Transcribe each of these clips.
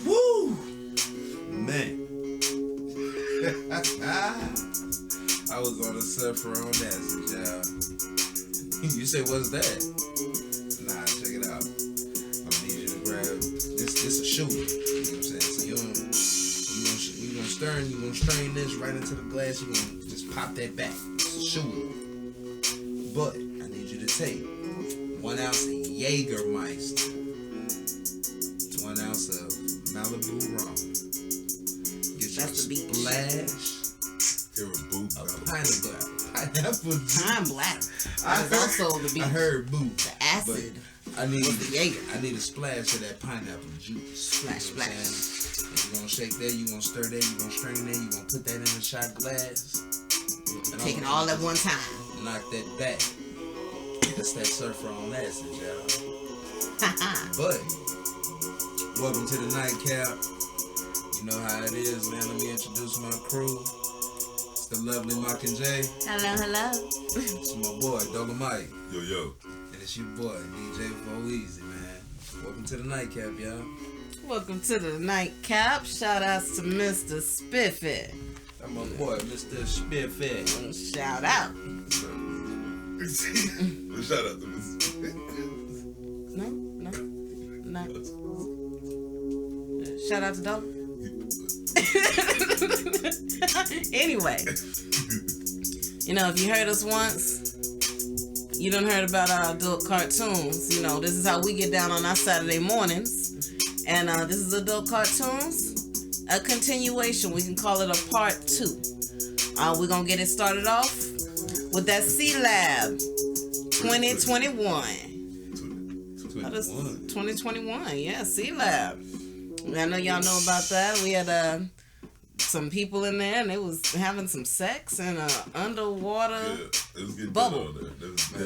Woo! Man. I was on a surfer on acid, y'all. You say, what's that? Nah, check it out. I'm gonna need you to grab this a shooter. You know what I'm saying? So you gonna strain this right into the glass. You gonna just pop that back. It's a shooter. But I need you to take 1 ounce of Jägermeister, 1 ounce of Malibu rum. Get your splash. Pineapple juice. I'm black. I heard boo. The acid. I need a splash of that pineapple juice. Splash. And you're gonna shake that, you're gonna stir that, you're gonna strain that, you're gonna put that in a shot glass. Take it all at one time. Knock that back. That's that surfer on acid, y'all. But welcome to the nightcap. You know how it is, man. Let me introduce my crew. It's the lovely Mock and J. Hello. It's my boy, Dogger Mike. Yo. And it's your boy, DJ Easy, man. Welcome to the nightcap, y'all. Welcome to the nightcap. Shout outs to Mr. Spiffy. That's my boy, Mr. Spiffy. Shout out. Shout out to Mr. No. Shout out to Dog. Anyway, you know, if you heard us once, you done heard about our adult cartoons. You know, this is how we get down on our Saturday mornings. And this is adult cartoons, a continuation. We can call it a part 2. We're going to get it started off with that Sealab 2021. 2021, yeah, Sealab. I know y'all know about that. We had some people in there, and they was having some sex in a underwater bubble.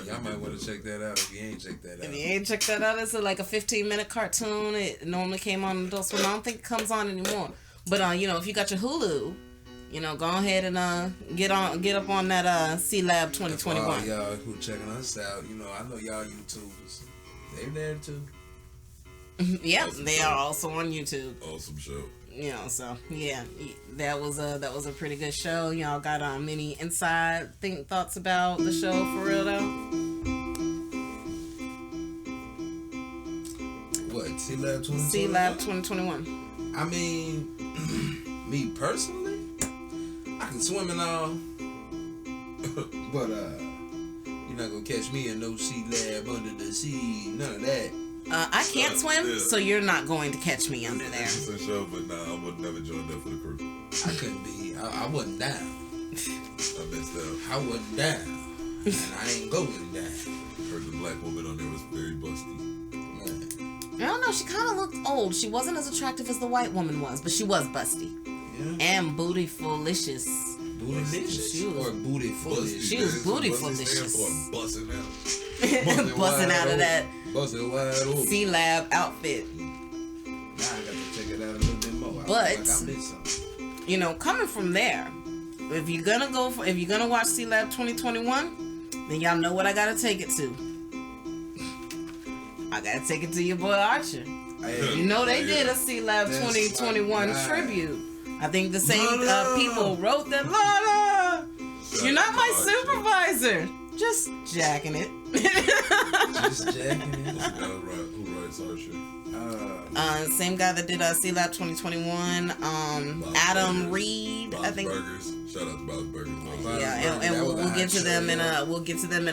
Y'all might want to check that out if you ain't checked that out. If you ain't checked that out, it's like a 15-minute cartoon. It normally came on Adult Swim. I don't think it comes on anymore. But you know, if you got your Hulu, you know, go ahead and get up on that Sealab 2021. For all y'all who checking us out, you know, I know y'all YouTubers. They there too. Yep, they are also on YouTube. Awesome show. You know, so yeah, that was a pretty good show. Y'all got many inside thoughts about the show for real though. What, Sealab 2021? Sealab 2021. I mean, me personally, I can swim and all, but you're not gonna catch me in no Sealab under the sea, none of that. I can't swim, so you're not going to catch me under there. It's a show, but nah, I would never join that for the crew. I couldn't be. I wasn't down. I messed up. I wasn't down, and I ain't going down. Heard the black woman on there was very busty. I don't know. She kind of looked old. She wasn't as attractive as the white woman was, but she was busty. Yeah. And bootyful-licious. Bootylicious or bootyful-licious? She was bootyful-licious. Busting out. Busting out of that Busting wide open. Sealab outfit. Now I got to check it out a little bit more. But I missed something. You know, coming from there, if you're gonna watch Sealab 2021, then y'all know what I gotta take it to. I gotta take it to your boy Archer. You know they did a Sealab 2021 tribute. I think the same people wrote that. Lana, you're not my supervisor. Just jacking it. Just jacking it. What's the guy who writes Archer? Same guy that did Sealab 2021. Adam Reed, I think. Burgers. Shout out to Bob's Burgers. Yeah, and we'll get to them in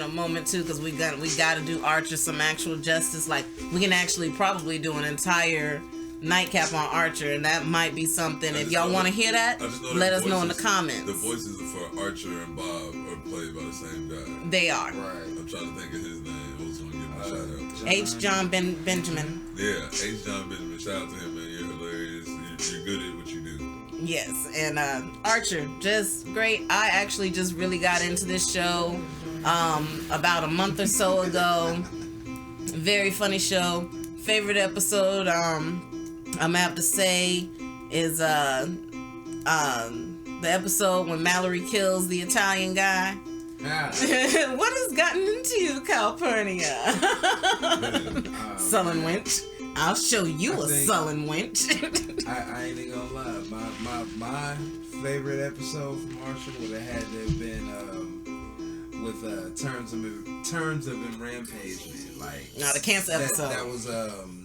a moment too, because we got to do Archer some actual justice. Like we can actually probably do an entire nightcap on Archer, and that might be something. If y'all want to hear that, let us know in the comments. The voices for Archer and Bob are played by the same guy. They are. Right. I'm trying to think of his name. I was going to give him a shout out. H. John Benjamin. Yeah, H. John Benjamin. Shout out to him, man. You're hilarious. You're good at what you do. Yes, and Archer, just great. I actually just really got into this show about a month or so ago. Very funny show. Favorite episode, I'm gonna have to say, is the episode when Mallory kills the Italian guy. What has gotten into you, Calpurnia? Sullen wench. I'll show you a sullen wench. I ain't even gonna lie. My favorite episode from Archer would have had to have been with Terms of Rampage, man. Like The cancer episode. That was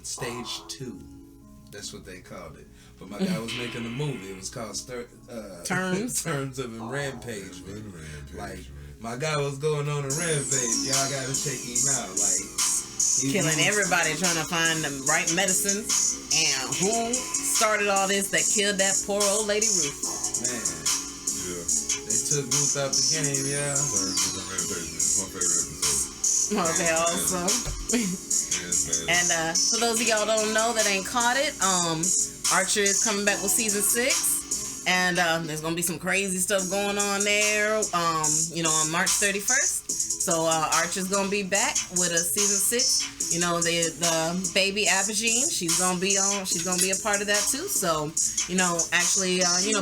stage 2. That's what they called it. But my guy was making a movie. It was called Terms of Rampage, man. Like my guy was going on a rampage. Y'all gotta check him out. Like killing everybody, trying to find the right medicines. And who started all this that killed that poor old lady Ruth? Man. Yeah. They took Ruth out the game, yeah. Terms of Rampage, man. It's my favorite episode. Okay, also. And for those of y'all don't know that ain't caught it, Archer is coming back with season 6. And there's gonna be some crazy stuff going on there. On March 31st. So Archer's gonna be back with a season 6. You know, the baby Abigine, she's gonna be a part of that too. So,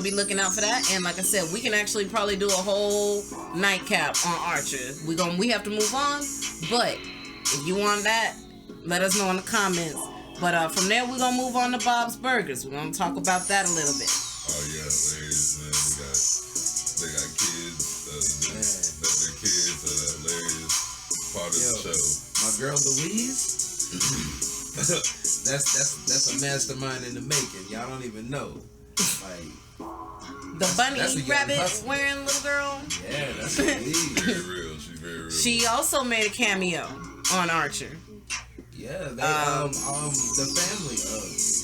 be looking out for that. And like I said, we can actually probably do a whole nightcap on Archer. We have to move on, but if you want that, let us know in the comments. But from there, we're gonna move on to Bob's Burgers. We're gonna talk about that a little bit. Oh yeah, hilarious, man. They got kids. Their kids are the hilarious part of the show. My girl Louise, that's a mastermind in the making. Y'all don't even know. Like the bunny rabbit hustle. wearing little girl. Yeah, that's Louise. Very real. She's very real. She also made a cameo on Archer. Yeah, they the family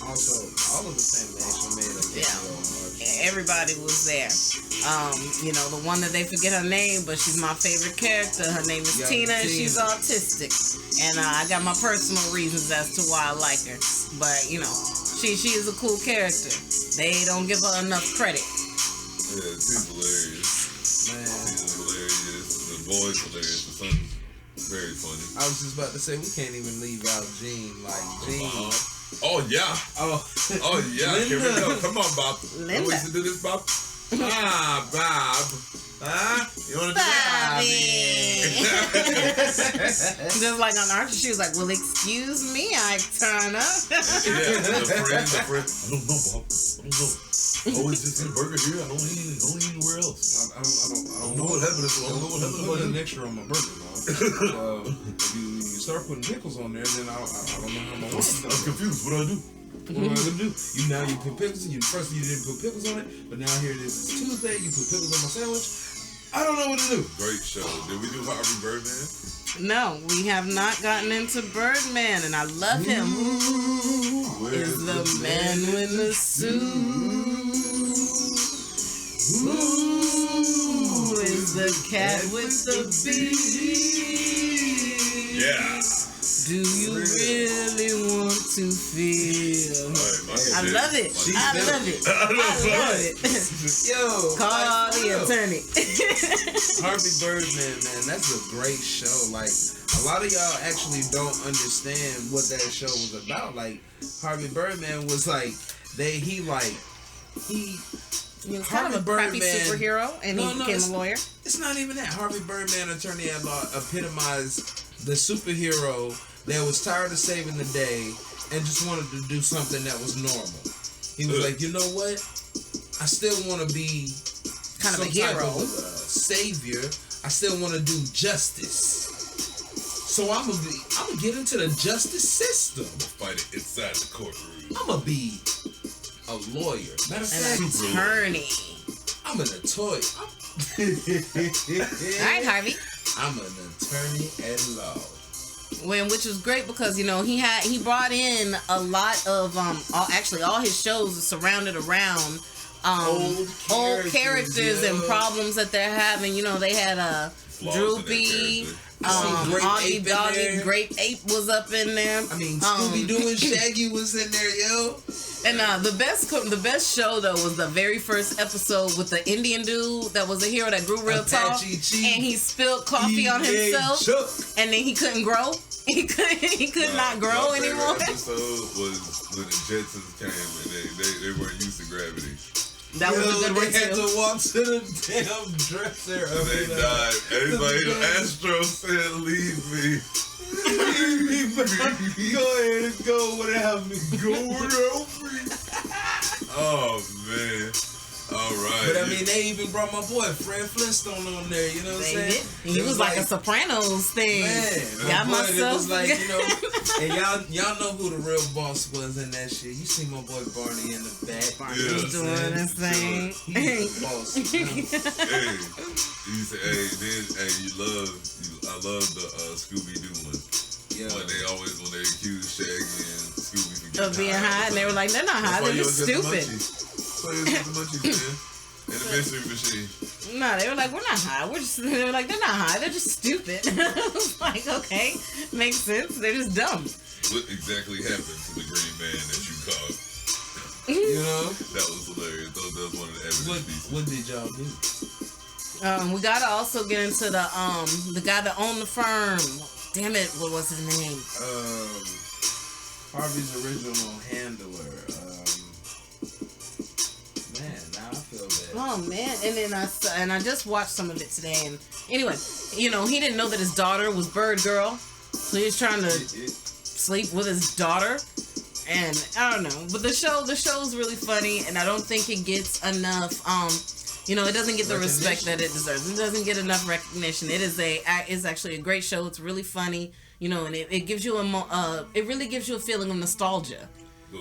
also all of the family actually made a cameo on Archer. Everybody was there. The one that they forget her name, but she's my favorite character. Her name is Tina, and she's autistic. And I got my personal reasons as to why I like her. But she is a cool character. They don't give her enough credit. Yeah, she's hilarious. Man, she's hilarious. The boy's hilarious. The son's very funny. I was just about to say we can't even leave out Gene. Like Gene. Oh yeah. Oh yeah. Linda. Here we go. Come on, Bob. Linda. You want to do this, Bob? Bob. You want to do that? Just like on Archer, she was like, "Well, excuse me, I turn up." The friend. I don't know, Bob. I don't know. I always just eat a burger here. I don't eat anywhere else. I don't know what happened. I don't know what happened. Put an extra on my burger, man. If you start putting pickles on there, then I don't know how my work. I'm confused. What do I do? What am I gonna do? You put pickles. First you didn't put pickles on it, but now here it is. It's Tuesday. You put pickles on my sandwich. I don't know what to do. Great show. Did we do Harvey Birdman? No, we have not gotten into Birdman, and I love him. Is the man with the suit? Ooh, is the cat with the beak? Yeah. Do you really want to feel? I love it. I love it. Yo, call the attorney. Harvey Birdman, man, that's a great show. Like, a lot of y'all actually don't understand what that show was about. Like, Harvey Birdman was like, he was kind of a crappy superhero, and he became a lawyer. It's not even that. Harvey Birdman, attorney at law, epitomized the superhero that was tired of saving the day and just wanted to do something that was normal. He was like, you know what? I still want to be kind of a type hero, of a savior. I still want to do justice. So I'm gonna get into the justice system. I'm gonna fight it inside the courtroom. I'm gonna be a lawyer. Matter of fact, an attorney. I'm an attorney. All right, Harvey. I'm an attorney at law. Which was great because he brought in a lot of all his shows are surrounded around old characters and problems that they're having. They had Droopy, Augie Doggy, Grape Ape was up in there. I mean, Scooby-Doo and Shaggy was in there, yo. And the best show though was the very first episode with the Indian dude that was a hero that grew real tall, and he spilled coffee on himself, and then he couldn't grow. He could not grow anymore. The episode was when the Jetsons came and they weren't used to gravity. That was a good one too. They had to walk to the damn dresser. They died. Everybody, Astro said, "Leave me." Go ahead and go without me. Go without me. Oh man. All right. But I mean, they even brought my boy Fred Flintstone on there. You know what I'm saying? He was like a Sopranos thing. Man, Got boy, myself. it was like, you know, and y'all know who the real boss was in that shit. You see my boy Barney in the back. Barney's doing his thing. He's the boss. Hey, you say, I love the Scooby Doo one. Yeah. When they accuse Shaggy and Scooby Of being high, and they were like, they're not high, they're just stupid. So you was the munchies, man. And the mystery machine. No, they were like, we're not high. They were like, they're not high, they're just stupid. I was like, okay, makes sense. They're just dumb. What exactly happened to the green man that you caught? You know? That was hilarious. That was one of the evidence pieces. What did y'all do? We gotta also get into the guy that owned the firm. Damn it, what was his name? Harvey's original handler. Man, now I feel bad. Oh man, and I just watched some of it today. And anyway, you know, he didn't know that his daughter was Bird Girl, so he was trying to sleep with his daughter. And I don't know, but the show's really funny, and I don't think it gets enough. You know, it doesn't get the respect that it deserves. It doesn't get enough recognition. It's actually a great show. It's really funny, you know, and it gives you it really gives you a feeling of nostalgia,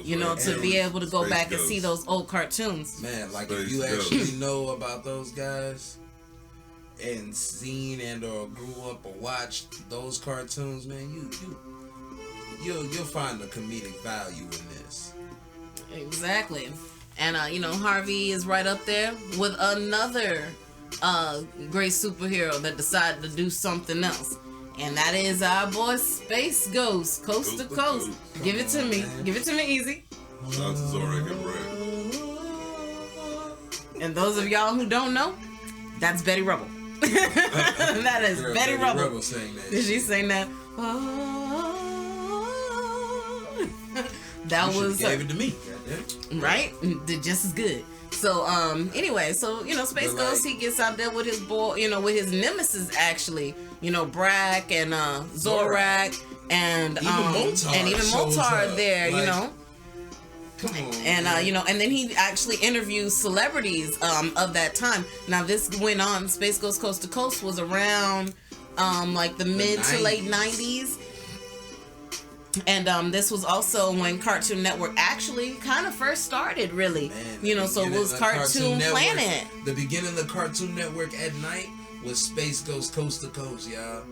you know, to be able to go back and see those old cartoons. Man, like if you actually know about those guys and seen and or grew up or watched those cartoons, man, you'll find the comedic value in this. Exactly. And, you know, Harvey is right up there with another great superhero that decided to do something else. And that is our boy Space Ghost, Coast to Coast. Give it to me. Give it to me easy. Shout out to Zorak and Brad. And those of y'all who don't know, that's Betty Rubble. That is Betty Rubble. Saying that. Did she sing that? That was gave it to me. Right? Did just as good. So anyway, so you know, Space Ghost, he gets out there with his boy, you know, with his nemesis actually, you know, Brack and Zorak and even Moltar there, like, you know. Come on, and you know, and then he actually interviews celebrities of that time. Now this went on. Space Ghost Coast to Coast was around like the mid to late 90s. And this was also when Cartoon Network actually kind of first started, really. Man, you know, so it was Cartoon Planet. The beginning of the Cartoon Network at night was Space Ghost Coast to Coast, y'all.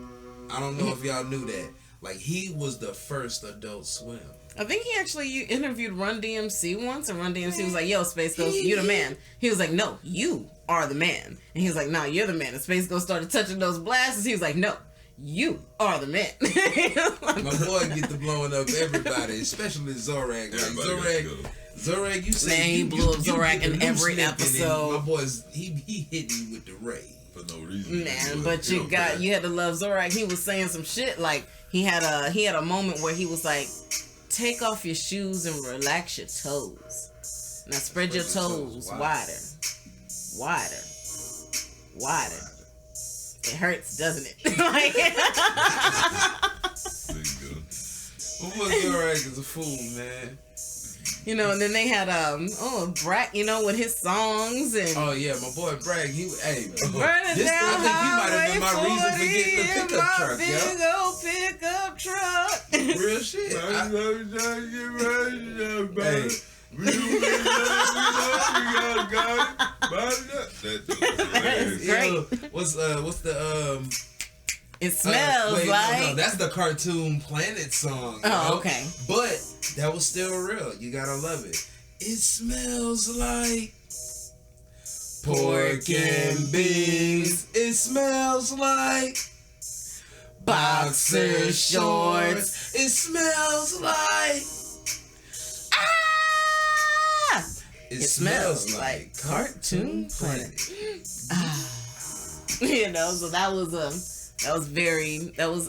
I don't know if y'all knew that. Like, he was the first Adult Swim. I think he actually interviewed Run DMC once, and Run DMC was like, yo, Space Ghost, you the man. He was like, no, you are the man. And he was like, nah, you're the man. And Space Ghost started touching those blasters. He was like, no, you are the man. My boy get to blowing up everybody, especially Zorak. Like, Zorak, you say he blew up Zorak in every episode. My boy's he hit me with the ray for no reason. Man, but you had to love Zorak. He was saying some shit like he had a moment where he was like, take off your shoes and relax your toes. Now spread your toes wider. It hurts, doesn't it? Like, my boy Zorak is a fool, man. You know, and then they had Brack, you know, with his songs and oh yeah, my boy Bragg, burning this down I think he might have been my reason for getting the pickup truck, big old pickup truck. Real shit. That's great. What's the It smells like. No, that's the Cartoon Planet song. Oh, okay. But that was still real. You gotta love it. It smells like pork and beans. It smells like boxer shorts. It smells like It smells like Cartoon Planet. You know, so that was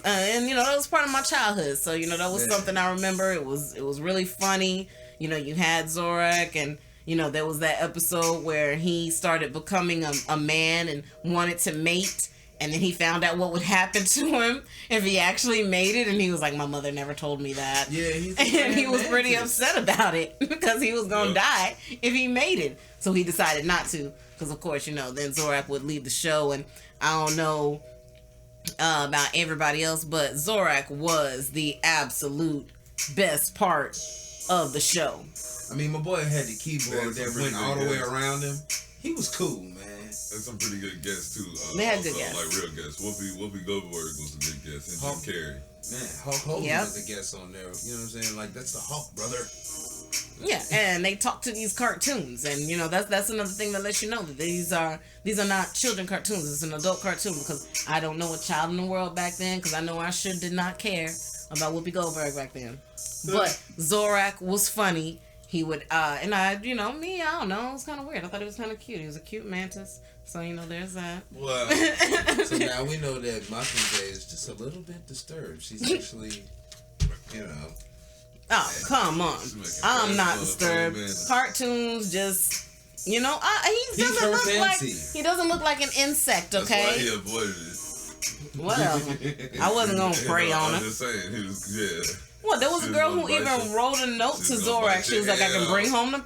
and you know, that was part of my childhood. So, you know, that was something I remember. It was really funny. You know, you had Zorak, and you know, there was that episode where he started becoming a man and wanted to mate, And then he found out what would happen to him if he actually made it, and he was like, "My mother never told me that." Yeah, and he was pretty upset about it because he was gonna die if he made it. So he decided not to, because of course, then Zorak would leave the show, and I don't know about everybody else, but Zorak was the absolute best part of the show. I mean, my boy had the keyboard that went all the way around him. He was cool, man. There's some pretty good guests too. They had good guests, like real guests. Whoopi Goldberg was a good guest, and Jim Carrey. Man, Hulk Hogan was a guest on there. You know what I'm saying? Like, that's the Hulk, brother. Yeah, and they talk to these cartoons, and that's another thing that lets you know that these are not children cartoons. It's an adult cartoon, because I don't know a child in the world back then, because I know I did not care about Whoopi Goldberg back then. But Zorak was funny. He would and I don't know, it was kind of weird. I thought it was kind of cute. He was a cute mantis. So, there's that. Well, so now we know that Mockingjay is just a little bit disturbed. She's actually, Oh, come on. I'm not disturbed. Cartoons just, he doesn't look like an insect, okay? That's why he avoided it. Whatever. I wasn't going to prey on him. I'm just saying, he was, Well, there was a girl who even wrote a note to Zorak. She was like, I can bring home the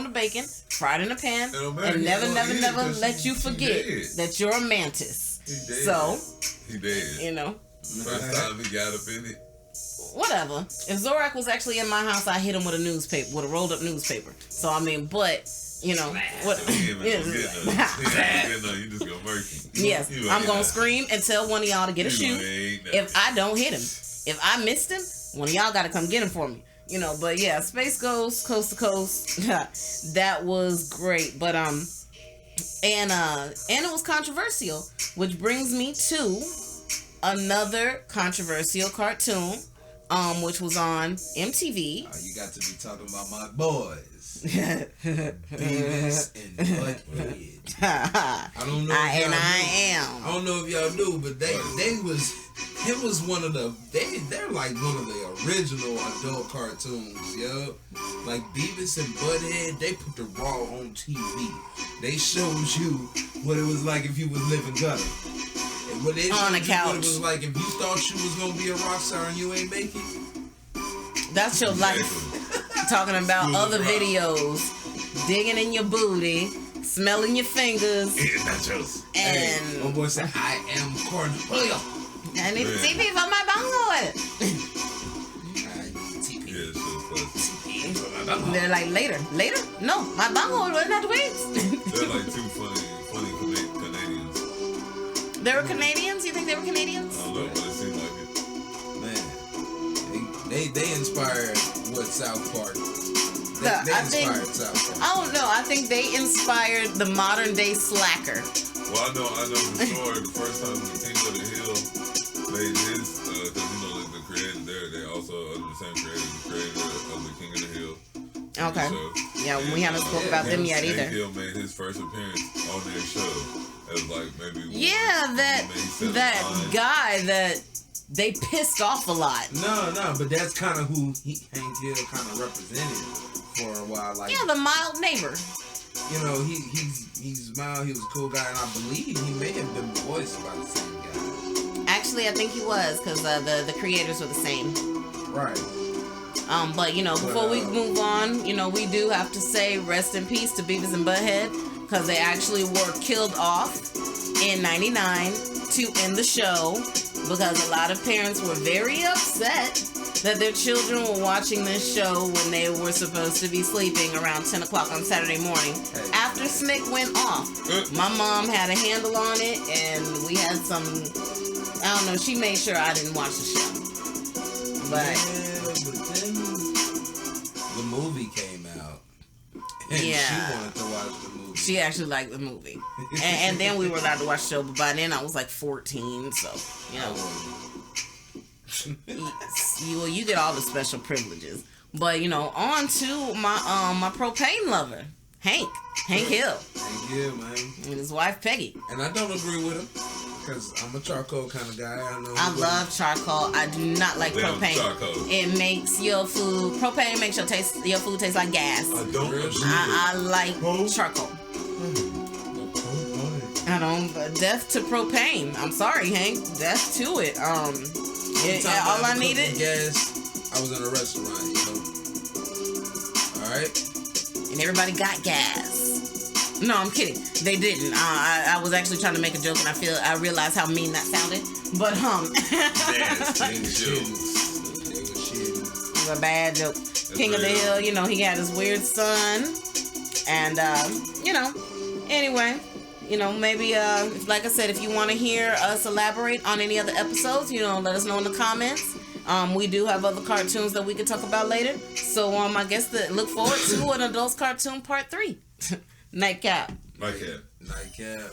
bacon, fried in a pan, and never let you forget that you're a mantis. So, he did. First time he got up in it. Whatever. If Zorak was actually in my house, I hit him with a rolled up newspaper. So, I mean, but... what? You just go murky. Yes, I'm gonna scream and tell one of y'all to get a shoe if I don't hit him. If I missed him, one of y'all gotta come get him for me. But yeah, Space Ghost, Coast to Coast, that was great. But and it was controversial, which brings me to another controversial cartoon, which was on MTV. You got to be talking about my boys. Beavis and Butt-Head. I don't know. I don't know if y'all knew, but it was one of they're like one of the original adult cartoons, yo. Like Beavis and Butt-Head, they put the raw on TV. They showed you what it was like if you was living gutter. And what they on a couch. What it was like if you thought you was gonna be a rock star and you ain't make it. That's your life. Talking about other videos, digging in your booty, smelling your fingers, eating nachos. And my boy said, I am Cornelio. I need TP for my bunghole. They're like, later. No, my bunghole was not wings. They're like two funny Canadians. They were Canadians? You think they were Canadians? I don't know, but it seemed like it. Man, they inspired South Park. South Park. I don't know. I think they inspired the modern day slacker. Well, I know for sure the first time the King of the Hill made his, because the creator there, they also under the same creator, the creator of the King of the Hill. Okay. Yeah, we haven't spoke about them yet either. Hill made his first appearance on their show. It was like maybe that guy that they pissed off a lot. No, but that's kind of who Hank Hill kind of represented for a while. Like, the mild neighbor. He's mild. He was a cool guy, and I believe he may have been voiced by the same guy. Actually, I think he was, because the creators were the same. Right. But before we move on, we do have to say rest in peace to Beavis and Butt-Head, because they actually were killed off in '99 to end the show, because a lot of parents were very upset that their children were watching this show when they were supposed to be sleeping around 10 o'clock on Saturday morning. After Snick went off, my mom had a handle on it, and we had some, I don't know, she made sure I didn't watch the show. But then the movie came out, and she wanted to watch the movie. She actually liked the movie. and then we were allowed to watch the show, but by then I was like 14, so, you get all the special privileges. But, on to my propane lover, Hank Hill. Hank Hill, man. And his wife, Peggy. And I don't agree with him, because I'm a charcoal kind of guy. I love charcoal. I do not like propane. Charcoal. It makes propane makes your food taste like gas. I don't agree. I like charcoal. Death to propane. I'm sorry, Hank. Death to it. All I needed. Gas. I was in a restaurant, you know. All right. And everybody got gas. No, I'm kidding. They didn't. I was actually trying to make a joke, and I realized how mean that sounded. But Nasty jokes. It was a bad joke. King of the Hill, you know, he had his weird son, and you know, anyway. You know, maybe, like I said, if you want to hear us elaborate on any other episodes, you know, let us know in the comments. We do have other cartoons that we could talk about later. So, I guess look forward to an Adults Cartoon Part 3. Nightcap. Nightcap. Nightcap.